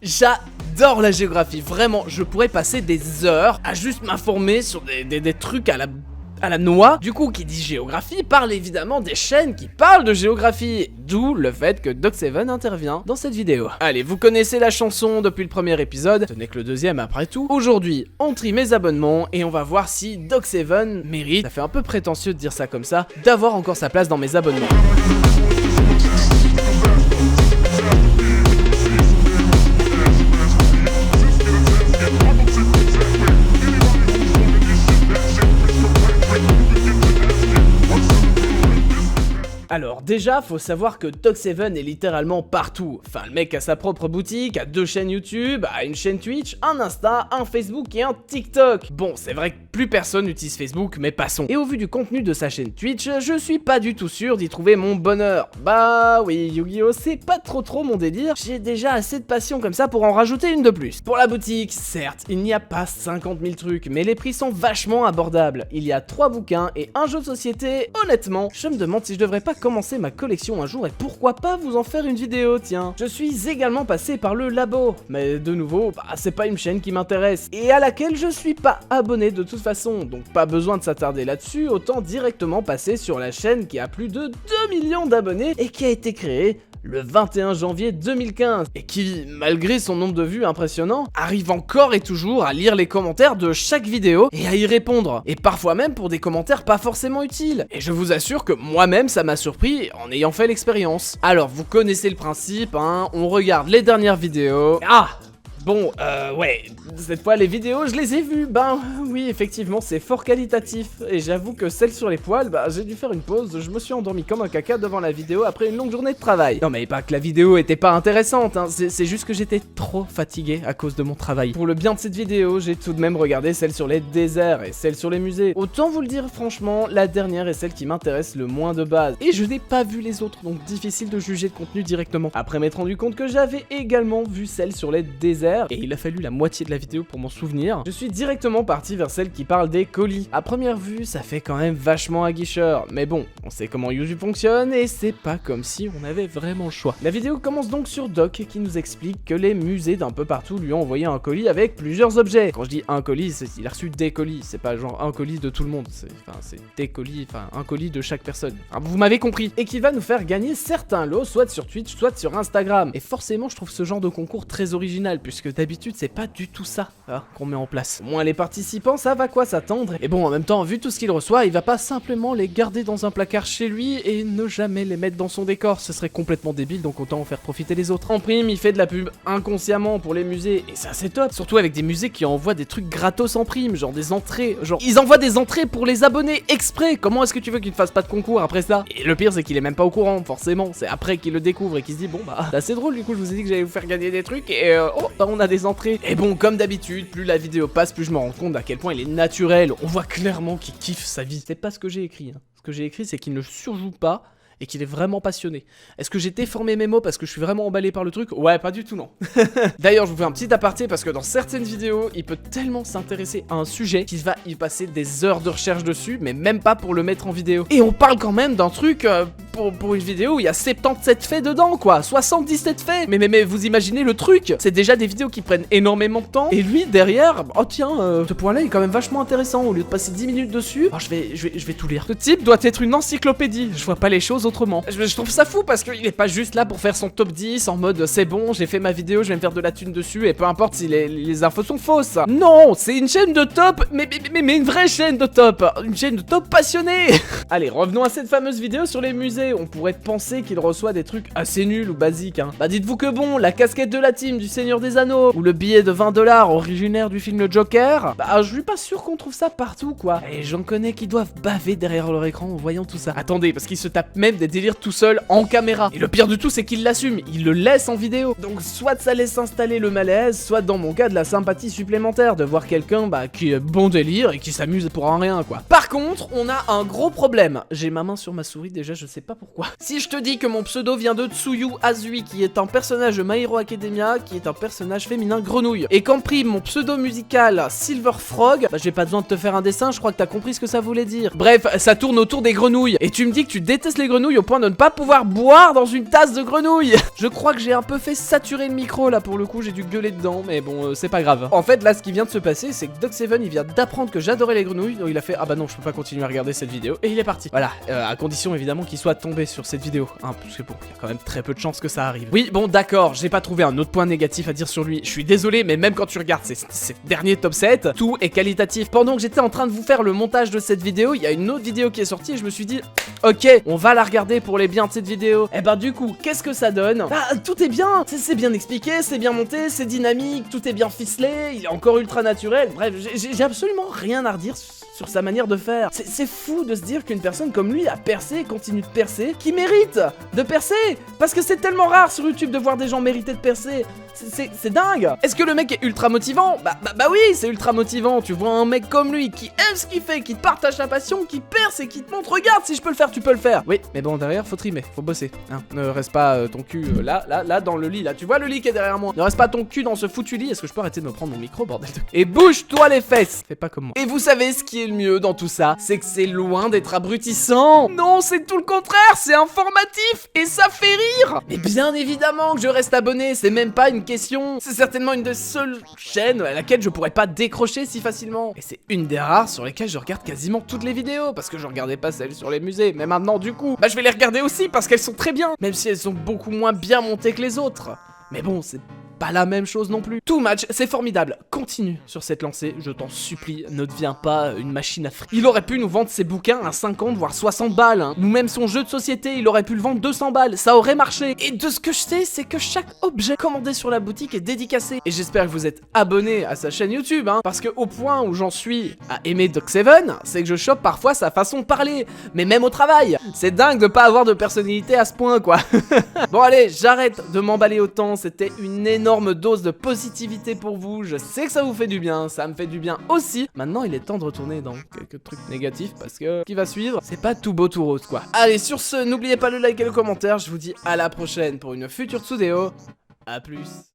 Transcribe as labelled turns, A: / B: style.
A: J'adore la géographie, vraiment, je pourrais passer des heures à juste m'informer sur des trucs à la noix. Du coup, qui dit géographie parle évidemment des chaînes qui parlent de géographie, d'où le fait que Doc7 intervient dans cette vidéo. Allez, vous connaissez la chanson depuis le premier épisode, ce n'est que le deuxième après tout. Aujourd'hui, on trie mes abonnements et on va voir si Doc7 mérite, ça fait un peu prétentieux de dire ça comme ça, d'avoir encore sa place dans mes abonnements. Alors déjà, faut savoir que Doc7 est littéralement partout. Enfin, le mec a sa propre boutique, a 2 chaînes YouTube, a une chaîne Twitch, un Insta, un Facebook et un TikTok. Bon, c'est vrai que plus personne n'utilise Facebook, mais passons. Et au vu du contenu de sa chaîne Twitch, je suis pas du tout sûr d'y trouver mon bonheur. Bah oui, Yu-Gi-Oh, c'est pas trop mon délire. J'ai déjà assez de passion comme ça pour en rajouter une de plus. Pour la boutique, certes, il n'y a pas 50 000 trucs, mais les prix sont vachement abordables. Il y a 3 bouquins et un jeu de société. Honnêtement, je me demande si je devrais pas commencer ma collection un jour et pourquoi pas vous en faire une vidéo, tiens. Je suis également passé par le labo, mais de nouveau, c'est pas une chaîne qui m'intéresse et à laquelle je suis pas abonné de toute façon, donc pas besoin de s'attarder là-dessus, autant directement passer sur la chaîne qui a plus de 2 millions d'abonnés et qui a été créée le 21 janvier 2015, et qui, malgré son nombre de vues impressionnant, arrive encore et toujours à lire les commentaires de chaque vidéo et à y répondre, et parfois même pour des commentaires pas forcément utiles. Et je vous assure que moi-même ça m'a surpris en ayant fait l'expérience. Alors vous connaissez le principe, hein, on regarde les dernières vidéos. Bon, ouais, cette fois les vidéos, je les ai vues, oui, effectivement, c'est fort qualitatif, et j'avoue que celle sur les poils, j'ai dû faire une pause, je me suis endormi comme un caca devant la vidéo après une longue journée de travail. Non mais pas que la vidéo était pas intéressante, hein, c'est juste que j'étais trop fatigué à cause de mon travail. Pour le bien de cette vidéo, j'ai tout de même regardé celle sur les déserts et celle sur les musées. Autant vous le dire franchement, la dernière est celle qui m'intéresse le moins de base, et je n'ai pas vu les autres, donc difficile de juger le contenu directement. Après m'être rendu compte que j'avais également vu celle sur les déserts, et il a fallu la moitié de la vidéo pour m'en souvenir, je suis directement parti vers celle qui parle des colis. À première vue, ça fait quand même vachement aguicheur, mais bon, on sait comment YouTube fonctionne et c'est pas comme si on avait vraiment le choix. La vidéo commence donc sur Doc qui nous explique que les musées d'un peu partout lui ont envoyé un colis avec plusieurs objets. Quand je dis un colis, il a reçu des colis, c'est pas genre un colis de tout le monde, c'est des colis, un colis de chaque personne. Alors, vous m'avez compris. Et qui va nous faire gagner certains lots, soit sur Twitch, soit sur Instagram. Et forcément, je trouve ce genre de concours très original, puisque d'habitude, c'est pas du tout ça qu'on met en place. Au moins, les participants savent à quoi s'attendre. Et bon, en même temps, vu tout ce qu'il reçoit, il va pas simplement les garder dans un placard chez lui et ne jamais les mettre dans son décor. Ce serait complètement débile, donc autant en faire profiter les autres. En prime, il fait de la pub inconsciemment pour les musées, et ça, c'est top. Surtout avec des musées qui envoient des trucs gratos en prime, genre des entrées. Genre, ils envoient des entrées pour les abonnés exprès. Comment est-ce que tu veux qu'ils ne fassent pas de concours après ça? Et le pire, c'est qu'il est même pas au courant, forcément. C'est après qu'il le découvre et qu'il se dit, bon, c'est assez drôle, du coup, je vous ai dit que j'allais vous faire gagner des trucs, et on a des entrées. Et bon, comme d'habitude, plus la vidéo passe, plus je me rends compte à quel point il est naturel. On voit clairement qu'il kiffe sa vie. C'est pas ce que j'ai écrit, hein. Ce que j'ai écrit, c'est qu'il ne surjoue pas et qu'il est vraiment passionné. Est-ce que j'ai déformé mes mots parce que je suis vraiment emballé par le truc? Ouais, pas du tout, non. D'ailleurs, je vous fais un petit aparté parce que dans certaines vidéos, il peut tellement s'intéresser à un sujet qu'il va y passer des heures de recherche dessus, mais même pas pour le mettre en vidéo. Et on parle quand même d'un truc, pour une vidéo où il y a 77 faits dedans, quoi. 77 faits. Mais vous imaginez le truc? C'est déjà des vidéos qui prennent énormément de temps. Et lui, derrière, oh tiens, ce point-là est quand même vachement intéressant. Au lieu de passer 10 minutes dessus, je vais tout lire. Ce type doit être une encyclopédie. Je vois pas les choses autrement. Je trouve ça fou parce qu'il est pas juste là pour faire son top 10 en mode c'est bon, j'ai fait ma vidéo, je vais me faire de la thune dessus et peu importe si les infos sont fausses. Non, c'est une chaîne de top, mais une vraie chaîne de top. Une chaîne de top passionnée. Allez, revenons à cette fameuse vidéo sur les musées. On pourrait penser qu'il reçoit des trucs assez nuls ou basiques, hein. Dites-vous que bon, la casquette de la team du Seigneur des Anneaux ou le billet de 20 $ originaire du film Le Joker, je suis pas sûr qu'on trouve ça partout, quoi. Et j'en connais qui doivent baver derrière leur écran en voyant tout ça. Attendez, parce qu'ils se tapent même des délires tout seul en caméra. Et le pire du tout, c'est qu'il l'assume, il le laisse en vidéo. Donc soit ça laisse installer le malaise, soit dans mon cas de la sympathie supplémentaire de voir quelqu'un qui est bon délire et qui s'amuse pour un rien, quoi. Par contre, on a un gros problème. J'ai ma main sur ma souris déjà, je sais pas pourquoi. Si je te dis que mon pseudo vient de Tsuyu Azui, qui est un personnage de My Hero Academia, qui est un personnage féminin grenouille, et qu'en prime mon pseudo musical Silver Frog, bah j'ai pas besoin de te faire un dessin, je crois que t'as compris ce que ça voulait dire. Bref, ça tourne autour des grenouilles, et tu me dis que tu détestes les grenouilles au point de ne pas pouvoir boire dans une tasse de grenouille. Je crois que j'ai un peu fait saturer le micro là, pour le coup j'ai dû gueuler dedans, mais bon c'est pas grave. En fait là ce qui vient de se passer, c'est que Doc7 il vient d'apprendre que j'adorais les grenouilles, donc il a fait ah bah non je peux pas continuer à regarder cette vidéo, et il est parti. Voilà, à condition évidemment qu'il soit tombé sur cette vidéo, hein, parce que bon, il y a quand même très peu de chances que ça arrive. Oui bon d'accord, j'ai pas trouvé un autre point négatif à dire sur lui, je suis désolé, mais même quand tu regardes ces derniers top 7, tout est qualitatif. Pendant que j'étais en train de vous faire le montage de cette vidéo, il y a une autre vidéo qui est sortie et je me suis dit ok, on va la regarder pour les biens de cette vidéo. Et bah du coup, qu'est-ce que ça donne? Bah tout est bien, c'est bien expliqué, c'est bien monté, c'est dynamique, tout est bien ficelé, il est encore ultra naturel. Bref, j'ai absolument rien à redire sur sa manière de faire. C'est fou de se dire qu'une personne comme lui a percé, continue de percer, qui mérite de percer, parce que c'est tellement rare sur YouTube de voir des gens mériter de percer. C'est dingue. Est-ce que le mec est ultra motivant? Bah oui, c'est ultra motivant. Tu vois un mec comme lui qui aime ce qu'il fait, qui te partage sa passion, qui perce et qui te montre regarde, si je peux le faire, tu peux le faire. Oui, mais bon derrière faut trimer, faut bosser, hein. Ne reste pas ton cul là dans le lit là. Tu vois le lit qui est derrière moi. Ne reste pas ton cul dans ce foutu lit. Est-ce que je peux arrêter de me prendre mon micro, bordel de... Et bouge-toi les fesses. Fais pas comme moi. Et vous savez ce qui est le mieux dans tout ça, c'est que c'est loin d'être abrutissant. Non, c'est tout le contraire, c'est informatif et ça fait rire. Mais bien évidemment que je reste abonné, c'est même pas une question. C'est certainement une des seules chaînes à laquelle je pourrais pas décrocher si facilement. Et c'est une des rares sur lesquelles je regarde quasiment toutes les vidéos, parce que je regardais pas celles sur les musées. Mais maintenant du coup, bah je vais les regarder aussi parce qu'elles sont très bien, même si elles sont beaucoup moins bien montées que les autres. Mais bon, c'est pas la même chose non plus. Too Much, c'est formidable. Continue sur cette lancée, je t'en supplie, ne deviens pas une machine à fric. Il aurait pu nous vendre ses bouquins à 50 voire 60 balles, hein. Ou même son jeu de société, il aurait pu le vendre 200 balles, ça aurait marché. Et de ce que je sais, c'est que chaque objet commandé sur la boutique est dédicacé. Et j'espère que vous êtes abonnés à sa chaîne YouTube, hein, parce que au point où j'en suis à aimer Doc7, c'est que je chope parfois sa façon de parler, mais même au travail. C'est dingue de pas avoir de personnalité à ce point, quoi. Bon allez, j'arrête de m'emballer autant, c'était une énorme dose de positivité pour vous, je sais que ça vous fait du bien, ça me fait du bien aussi. Maintenant il est temps de retourner dans quelques trucs négatifs parce que ce qui va suivre, c'est pas tout beau tout rose quoi. Allez sur ce, n'oubliez pas le like et le commentaire, je vous dis à la prochaine pour une future Tsudeo, à plus.